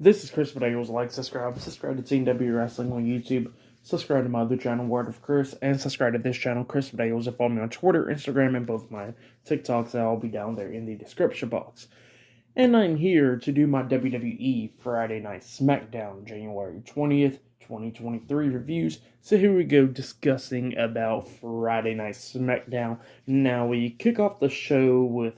This is Chris Videos. Like, subscribe to Team W Wrestling on YouTube, subscribe to my other channel, Word of Chris, and subscribe to this channel, Chris Videos, and follow me on Twitter, Instagram, and both my TikToks. That'll all be down there in the description box. And I'm here to do my WWE Friday Night SmackDown January 20th, 2023 reviews. So here we go, discussing about Friday Night SmackDown. Now, we kick off the show with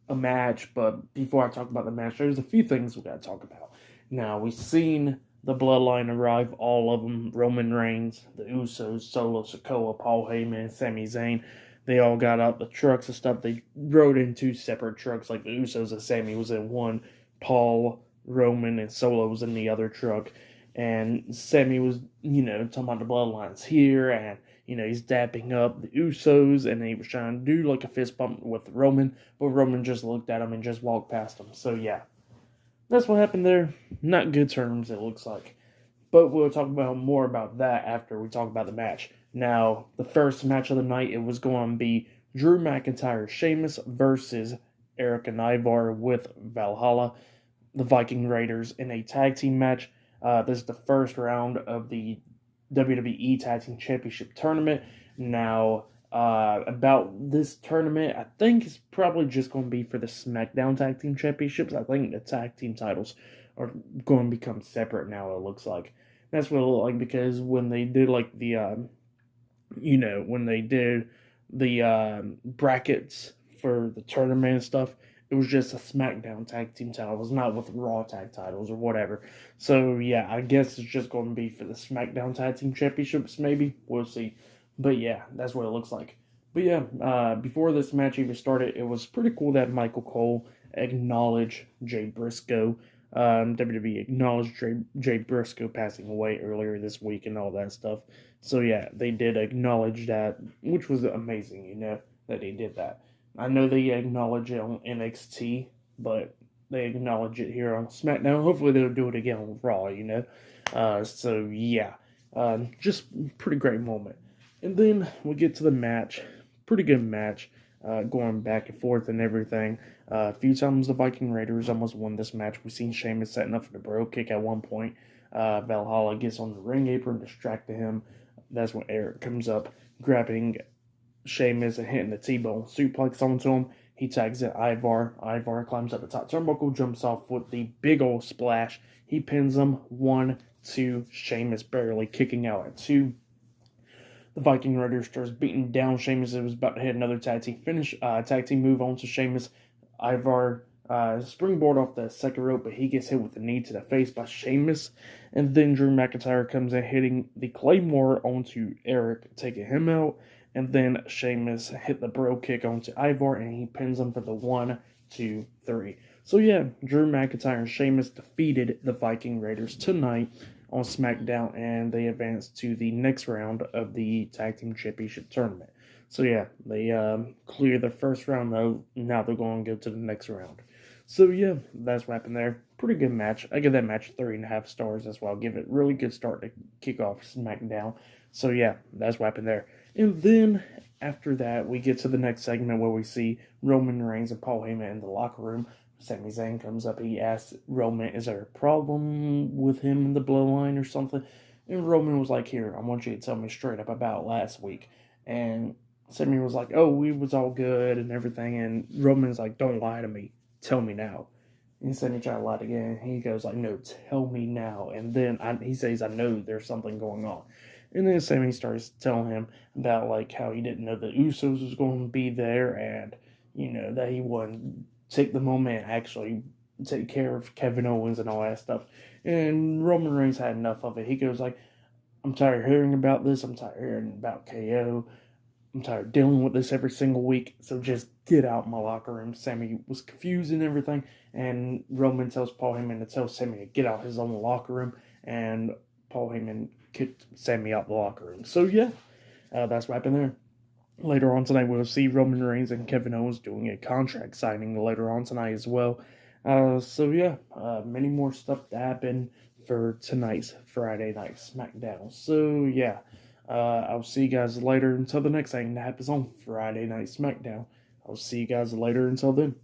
a match, but before I talk about the match, there's a few things we gotta talk about. Now, we've seen the Bloodline arrive, all of them: Roman Reigns, the Usos, Solo Sikoa, Paul Heyman, Sami Zayn. They all got out the trucks and stuff. They rode in two separate trucks, like the Usos and Sami was in one, Paul, Roman, and Solo was in the other truck. And Sami was, talking about the Bloodlines here, and he's dapping up the Usos, and he was trying to do like a fist bump with Roman, but Roman just looked at him and just walked past him. So yeah, that's what happened there. Not good terms, it looks like. But we'll talk about more about that after we talk about the match. Now, the first match of the night, it was going to be Drew McIntyre, Sheamus versus Erik and Ivar with Valhalla, the Viking Raiders, in a tag team match. This is the first round of the WWE Tag Team Championship tournament. Now, about this tournament, I think it's probably just going to be for the SmackDown Tag Team Championships. I think the tag team titles are going to become separate now, it looks like. That's what it looked like, because when they did like the, when they did the brackets for the tournament and stuff, it was just a SmackDown tag team title. It was not with Raw tag titles or whatever. So yeah, I guess it's just going to be for the SmackDown tag team championships, maybe. We'll see. But yeah, that's what it looks like. But yeah, before this match even started, it was pretty cool that Michael Cole acknowledged Jay Briscoe. WWE acknowledged Jay Briscoe passing away earlier this week and all that stuff. So yeah, they did acknowledge that, which was amazing, that they did that. I know they acknowledge it on NXT, but they acknowledge it here on SmackDown. Hopefully they'll do it again on Raw, So yeah, just pretty great moment. And then we get to the match. Pretty good match, going back and forth and everything. A few times the Viking Raiders almost won this match. We've seen Sheamus setting up for the bro kick at one point. Valhalla gets on the ring apron, distracting him. That's when Erik comes up, grabbing Sheamus and hitting the T-bone suplex onto him. He tags in Ivar. Ivar climbs up the top turnbuckle, jumps off with the big old splash. He pins him. 1, 2. Sheamus barely kicking out at 2. The Viking Raiders starts beating down Sheamus. It was about to hit another tag team move onto Sheamus. Ivar springboard off the second rope, but he gets hit with a knee to the face by Sheamus. And then Drew McIntyre comes in, hitting the Claymore onto Erik, taking him out. And then Sheamus hit the bro kick onto Ivar, and he pins him for the 1, 2, 3. So yeah, Drew McIntyre and Sheamus defeated the Viking Raiders tonight on SmackDown, and they advanced to the next round of the Tag Team Championship Tournament. So yeah, they cleared the first round, though. Now they're going to go to the next round. So yeah, that's what happened there. Pretty good match. I give that match 3.5 stars as well. Give it really good start to kick off SmackDown. So yeah, that's what happened there. And then after that, we get to the next segment where we see Roman Reigns and Paul Heyman in the locker room. Sami Zayn comes up. He asks Roman, is there a problem with him in the bloodline or something? And Roman was like, here, I want you to tell me straight up about last week. And Sami was like, oh, we was all good and everything. And Roman's like, don't lie to me. Tell me now. And Sami tried to lie again. He goes like, no, tell me now. And then he says, I know there's something going on. And then Sami starts telling him about like how he didn't know the Usos was going to be there, and that he wouldn't take the moment and actually take care of Kevin Owens and all that stuff. And Roman Reigns had enough of it. He goes like, I'm tired of hearing about this. I'm tired of hearing about KO. I'm tired of dealing with this every single week. So just get out my locker room. Sami was confused and everything. And Roman tells Paul Heyman to tell Sami to get out his own locker room. And Paul Heyman kicked Sami out the locker room. So yeah, that's what happened there. Later on tonight, we'll see Roman Reigns and Kevin Owens doing a contract signing later on tonight as well. So yeah, many more stuff to happen for tonight's Friday Night SmackDown. So yeah, I'll see you guys later until the next thing that happens on Friday Night SmackDown. I'll see you guys later until then.